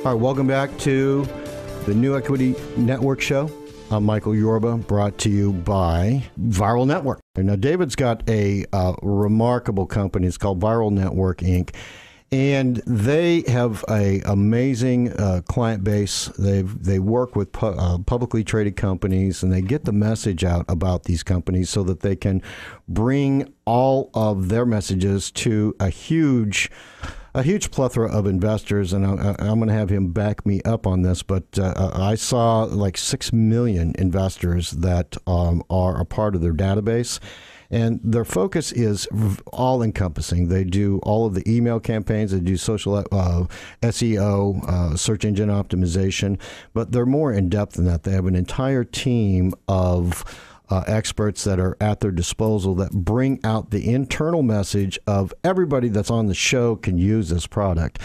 All right, welcome back to the New Equity Network Show. I'm Michael Yorba, brought to you by Viral Network. Now, David's got a remarkable company. It's called Viral Network, Inc., and they have an amazing client base. They work with publicly traded companies, and they get the message out about these companies so that they can bring all of their messages to a huge plethora of investors, and I'm going to have him back me up on this, but I saw like 6 million investors that are a part of their database, and their focus is all-encompassing. They do all of the email campaigns, they do social SEO, search engine optimization, but they're more in-depth than that. They have an entire team of experts that are at their disposal that bring out the internal message of everybody that's on the show can use this product.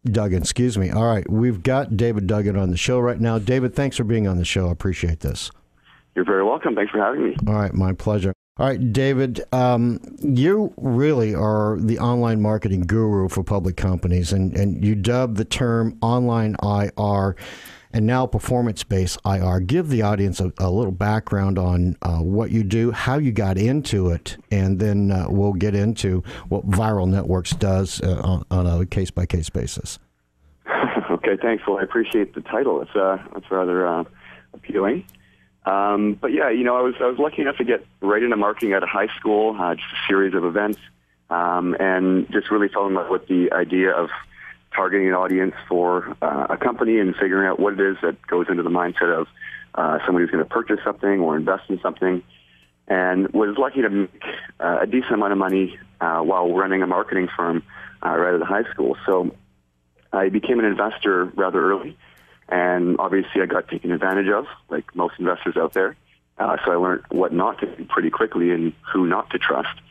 Duggan, excuse me. All right, we've got David Duggan on the show right now. David, thanks for being on the show. I appreciate this. You're very welcome. Thanks for having me. All right, my pleasure. All right, David, you really are the online marketing guru for public companies, and you dubbed the term online IR and now performance-based IR. Give the audience a little background on what you do, how you got into it, and then we'll get into what Viral Networks does on a case-by-case basis. Okay, thanks. Well, I appreciate the title. It's rather appealing. But yeah, I was lucky enough to get right into marketing out of high school, just a series of events, and just really fell in love with the idea of targeting an audience for a company and figuring out what it is that goes into the mindset of somebody who's going to purchase something or invest in something, and was lucky to make a decent amount of money while running a marketing firm right out of high school. So I became an investor rather early, and obviously I got taken advantage of, like most investors out there. So I learned what not to do pretty quickly and who not to trust.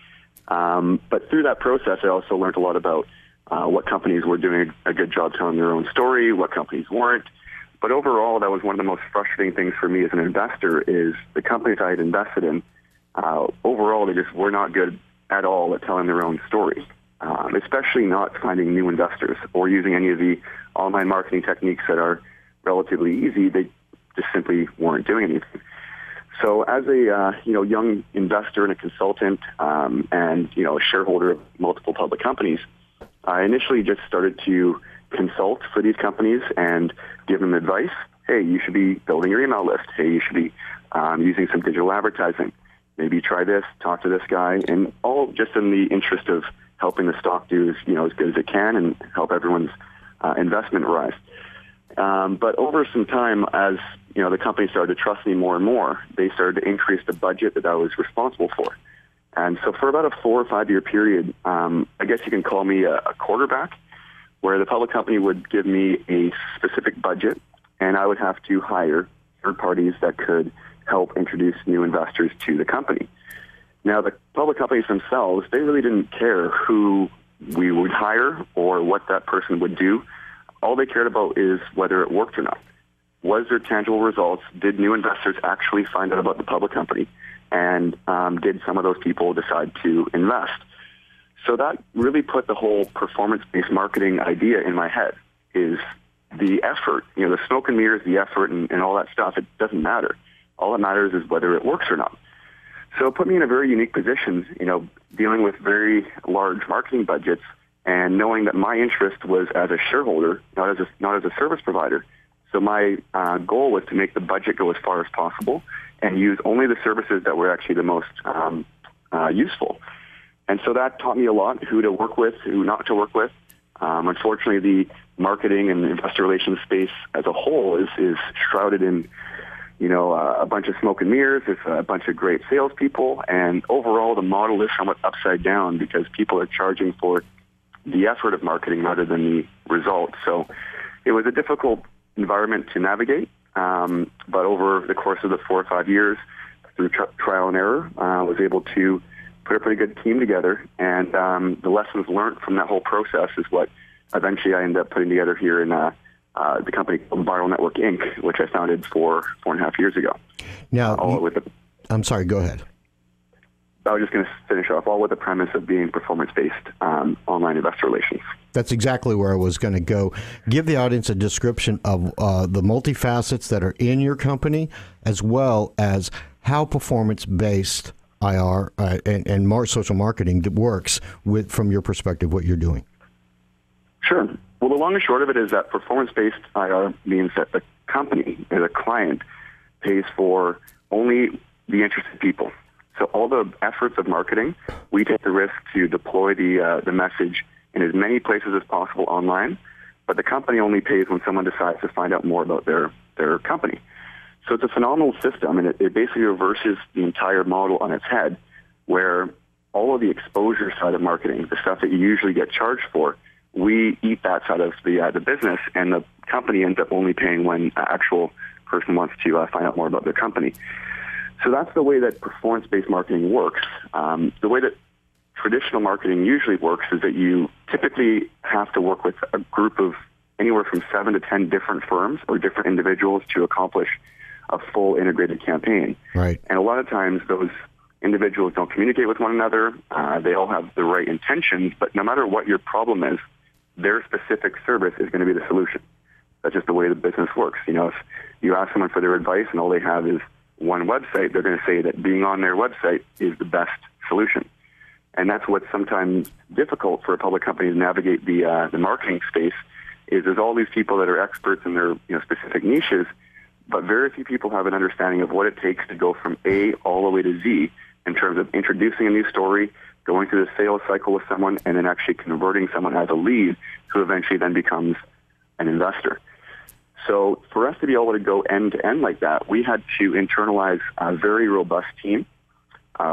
But through that process, I also learned a lot about what companies were doing a good job telling their own story, what companies weren't. But overall, that was one of the most frustrating things for me as an investor is the companies I had invested in, overall, they just were not good at all at telling their own story, especially not finding new investors or using any of the online marketing techniques that are relatively easy. They just simply weren't doing anything. So as a young investor and a consultant and a shareholder of multiple public companies, I initially just started to consult for these companies and give them advice. Hey, you should be building your email list. Hey, you should be using some digital advertising. Maybe try this, talk to this guy, and all just in the interest of helping the stock do as good as it can and help everyone's investment rise. But over some time, as the company started to trust me more and more, they started to increase the budget that I was responsible for. And so for about a 4 or 5 year period, I guess you can call me a quarterback, where the public company would give me a specific budget, and I would have to hire third parties that could help introduce new investors to the company. Now, the public companies themselves, they really didn't care who we would hire or what that person would do. All they cared about is whether it worked or not. Was there tangible results? Did new investors actually find out about the public company? And did some of those people decide to invest? So that really put the whole performance-based marketing idea in my head, is the effort, the smoke and mirrors, the effort and all that stuff, it doesn't matter. All that matters is whether it works or not. So it put me in a very unique position, dealing with very large marketing budgets and knowing that my interest was as a shareholder, not as a service provider. So my goal was to make the budget go as far as possible and use only the services that were actually the most useful. And so that taught me a lot, who to work with, who not to work with. Unfortunately, the marketing and investor relations space as a whole is shrouded in, a bunch of smoke and mirrors. It's a bunch of great salespeople. And overall, the model is somewhat upside down because people are charging for the effort of marketing rather than the result. So it was a difficult environment to navigate. But over the course of the 4 or 5 years, through trial and error, I was able to put a pretty good team together. And the lessons learned from that whole process is what eventually I ended up putting together here in the company called Viral Network, Inc., which I founded 4.5 years ago. Now, I'm sorry, go ahead. I was just going to finish off all with the premise of being performance-based online investor relations. That's exactly where I was going to go. Give the audience a description of the multifacets that are in your company, as well as how performance-based IR and social marketing works from your perspective, what you're doing. Sure. Well, the long and short of it is that performance-based IR means that the company or the client pays for only the interested people. So all the efforts of marketing, we take the risk to deploy the message in as many places as possible online, but the company only pays when someone decides to find out more about their company. So it's a phenomenal system, and it basically reverses the entire model on its head, where all of the exposure side of marketing, the stuff that you usually get charged for, we eat that side of the business, and the company ends up only paying when an actual person wants to find out more about their company. So that's the way that performance-based marketing works. The way that traditional marketing usually works is that you typically have to work with a group of anywhere from 7 to 10 different firms or different individuals to accomplish a full integrated campaign. Right. And a lot of times those individuals don't communicate with one another. They all have the right intentions, but no matter what your problem is, their specific service is going to be the solution. That's just the way the business works. You know, if you ask someone for their advice and all they have is one website, they're going to say that being on their website is the best solution. And that's what's sometimes difficult for a public company to navigate the marketing space. Is there's all these people that are experts in their specific niches, but very few people have an understanding of what it takes to go from A all the way to Z in terms of introducing a new story, going through the sales cycle with someone, and then actually converting someone as a lead who eventually then becomes an investor. So for us to be able to go end-to-end like that, we had to internalize a very robust team.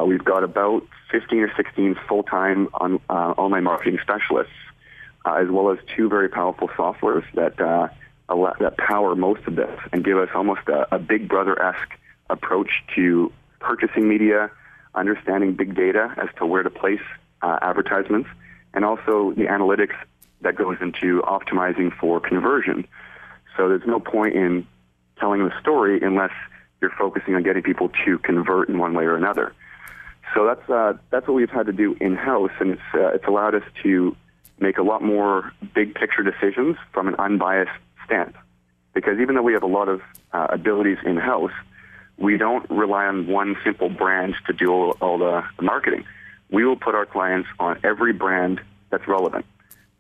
We've got about 15 or 16 full-time online marketing specialists, as well as 2 very powerful softwares that power most of this and give us almost a Big Brother-esque approach to purchasing media, understanding big data as to where to place advertisements, and also the analytics that goes into optimizing for conversion. So there's no point in telling the story unless you're focusing on getting people to convert in one way or another. So that's what we've had to do in-house, and it's allowed us to make a lot more big picture decisions from an unbiased stance. Because even though we have a lot of abilities in-house, we don't rely on one simple brand to do all the marketing. We will put our clients on every brand that's relevant.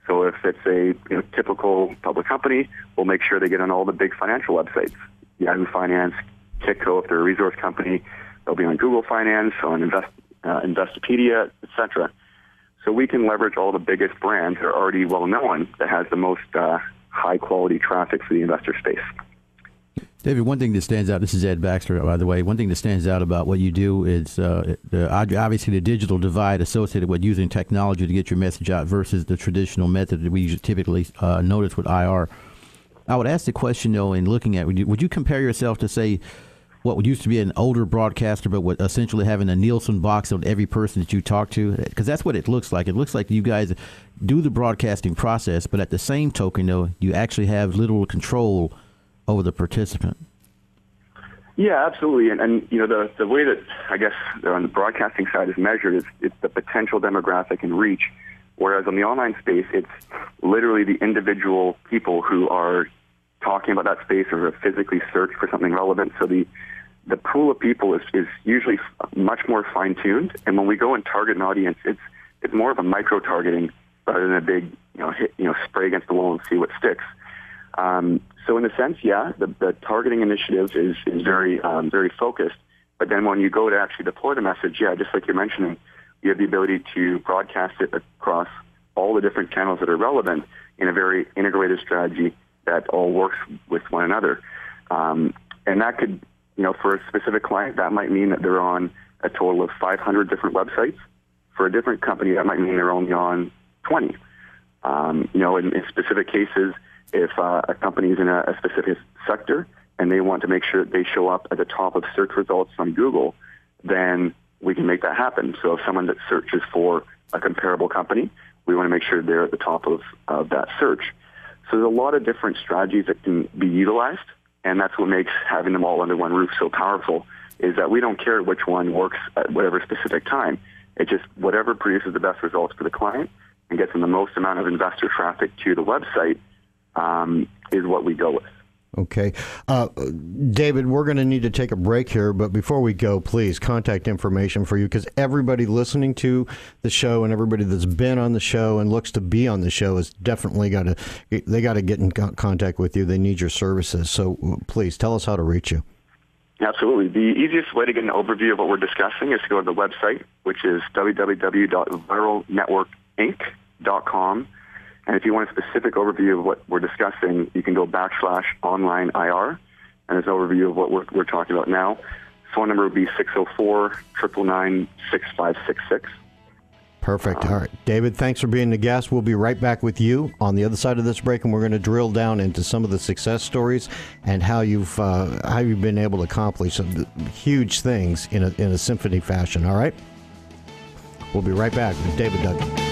So if it's a typical public company, we'll make sure they get on all the big financial websites. Yahoo Finance, Kitco, if they're a resource company, they'll be on Google Finance, on Investopedia, etc. So we can leverage all the biggest brands that are already well-known that has the most high-quality traffic for the investor space. David, one thing that stands out, this is Ed Baxter, by the way, one thing that stands out about what you do is obviously the digital divide associated with using technology to get your message out versus the traditional method that we typically notice with IR. I would ask the question, though, in looking at, would you compare yourself to, say, what used to be an older broadcaster, but what essentially having a Nielsen box on every person that you talk to? Because that's what it looks like. It looks like you guys do the broadcasting process, but at the same token, though, you actually have little control over the participant. Yeah, absolutely. And the way that I guess on the broadcasting side is measured is it's the potential demographic and reach, whereas on the online space, it's literally the individual people who are talking about that space or have physically searched for something relevant. So the pool of people is usually much more fine-tuned. And when we go and target an audience, it's more of a micro-targeting rather than a big spray against the wall and see what sticks. So in a sense, yeah, the targeting initiative is very very focused. But then when you go to actually deploy the message, yeah, just like you're mentioning, you have the ability to broadcast it across all the different channels that are relevant in a very integrated strategy that all works with one another. And that could, for a specific client, that might mean that they're on a total of 500 different websites. For a different company, that might mean they're only on 20. In specific cases, if a company is in a specific sector and they want to make sure that they show up at the top of search results on Google, then we can make that happen. So if someone that searches for a comparable company, we want to make sure they're at the top of that search. So there's a lot of different strategies that can be utilized, and that's what makes having them all under one roof so powerful, is that we don't care which one works at whatever specific time. It's just whatever produces the best results for the client and gets them the most amount of investor traffic to the website is what we go with. Okay. David, we're going to need to take a break here, but before we go, please, contact information for you, because everybody listening to the show and everybody that's been on the show and looks to be on the show has definitely got to get in contact with you. They need your services. So please tell us how to reach you. Absolutely. The easiest way to get an overview of what we're discussing is to go to the website, which is www.viralnetworkinc.com. And if you want a specific overview of what we're discussing, you can go /online IR, and there's an overview of what we're talking about now. Phone number would be 604-999-6566. Perfect. All right. David, thanks for being the guest. We'll be right back with you on the other side of this break, and we're going to drill down into some of the success stories and how you've been able to accomplish some huge things in a symphony fashion. All right? We'll be right back with David Duggan.